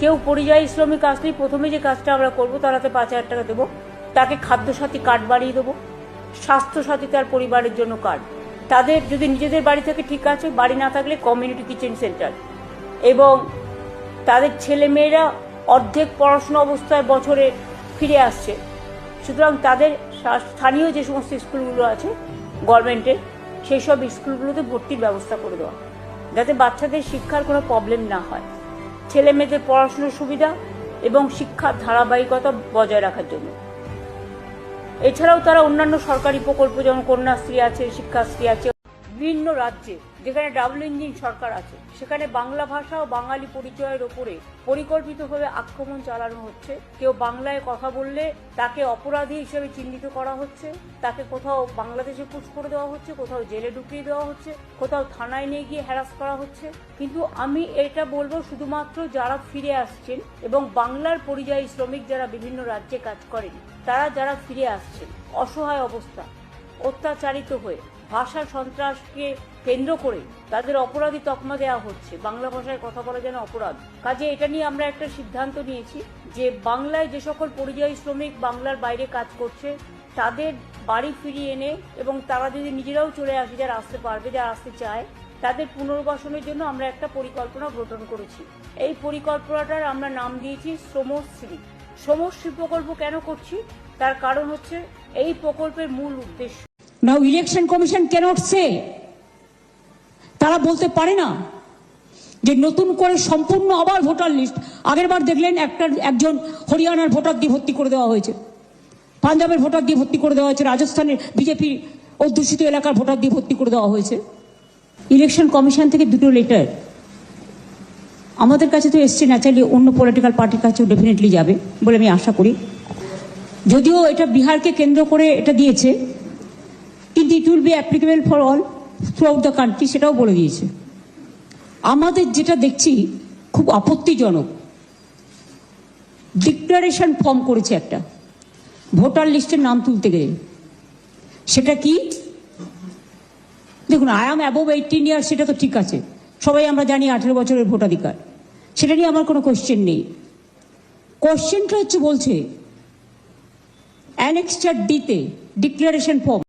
কেউ পরিযায়ী শ্রমিক আসলে প্রথমে যে কাজটা আমরা করবো তার হাতে 5,000 টাকা দেবো, তাকে খাদ্যসাথী কার্ড বাড়িয়ে দেবো, স্বাস্থ্যসাথী তার পরিবারের জন্য কার্ড, তাদের যদি নিজেদের বাড়ি থেকে ঠিক আছে, বাড়ি না থাকলে কমিউনিটি কিচেন সেন্টার, এবং তাদের ছেলেমেয়েরা অর্ধেক পড়াশোনা অবস্থায় বছরে ফিরে আসছে, সুতরাং তাদের স্থানীয় যে সমস্ত স্কুলগুলো আছে গভর্নমেন্টের, সেই সব স্কুলগুলোতে ভর্তির ব্যবস্থা করে দেওয়া, যাতে বাচ্চাদের শিক্ষার কোনো প্রবলেম না হয়, ছেলে মেয়েদের পড়াশোনার সুবিধা এবং শিক্ষার ধারাবাহিকতা বজায় রাখার জন্য। এছাড়াও তারা অন্যান্য সরকারি প্রকল্প যেমন কন্যাশ্রী আছে, শিক্ষাশ্রী আছে, বিভিন্ন রাজ্যে যেখানে ডাবল ইঞ্জিন সরকার আছে সেখানে বাংলা ভাষা ও বাঙালি পরিচয়ের ওপরে পরিকল্পিতভাবে আক্রমণ চালানো হচ্ছে। কেউ বাংলায় কথা বললে তাকে অপরাধী হিসেবে চিহ্নিত করা হচ্ছে, তাকে কোথাও বাংলাদেশে পুশ করে দেওয়া হচ্ছে, কোথাও জেলে ঢুকিয়ে দেওয়া হচ্ছে, কোথাও থানায় নিয়ে গিয়ে হ্যারাস করা হচ্ছে। কিন্তু আমি এটা বলবো শুধুমাত্র যারা ফিরে আসছেন এবং বাংলার পরিযায়ী শ্রমিক যারা বিভিন্ন রাজ্যে কাজ করেন, তারা যারা ফিরে আসছেন অসহায় অবস্থা, অত্যাচারিত হয়ে, ভাষা সন্ত্রাসকে কেন্দ্র করে তাদের অপরাধী তকমা দেওয়া হচ্ছে, বাংলা ভাষায় কথা বলা যেন অপরাধ। কাজে এটা নিয়ে আমরা একটা সিদ্ধান্ত নিয়েছি যে বাংলায় যে সকল পরিযায়ী শ্রমিক বাংলার বাইরে কাজ করছে তাদের বাড়ি ফিরিয়ে এনে, এবং তারা যদি নিজেরাও চলে আসে, যারা আসতে পারবে, যারা আসতে চায়, তাদের পুনর্বাসনের জন্য আমরা একটা পরিকল্পনা গ্রহণ করেছি। এই পরিকল্পনাটার আমরা নাম দিয়েছি শ্রমশ্রী। শ্রমশ্রী প্রকল্প কেন করছি তার কারণ হচ্ছে এই প্রকল্পের মূল উদ্দেশ্য। Now election commission cannot say, তারা বলতে পারে না যে নতুন করে সম্পূর্ণ আবার ভোটার লিস্ট। আগের বার দেখলেন একজন হরিয়ানার ভোটার দিয়ে ভর্তি করে দেওয়া হয়েছে, পাঞ্জাবের ভোটার দিয়ে ভর্তি করে দেওয়া হয়েছে, রাজস্থানের বিজেপি অধ্যুষিত এলাকার ভোটার দিয়ে ভর্তি করে দেওয়া হয়েছে। ইলেকশন কমিশন থেকে দুটো লেটার আমাদের কাছে তো এসছে, ন্যাচারালি অন্য পলিটিক্যাল পার্টির কাছেও ডেফিনেটলি যাবে বলে আমি আশা করি। যদিও এটা বিহারকে কেন্দ্র করে এটা দিয়েছে, কিন্তু it will be applicable for all through out the country, সেটাও বলে দিয়েছে। আমাদের যেটা দেখছি খুব আপত্তিজনক, ডিক্লারেশন ফর্ম করেছে একটা ভোটার লিস্টের নাম তুলতে গেলে। সেটা কি? দেখুন, আই এম অ্যাবোভ 18 ইয়ার্স, সেটা তো ঠিক আছে, সবাই আমরা জানি 18 বছরের ভোটাধিকার, সেটা নিয়ে আমার কোনো কোশ্চেন নেই। কোশ্চেনটা হচ্ছে বলছে অ্যানেক্সচার ডিতে ডিক্লারেশন ফর্ম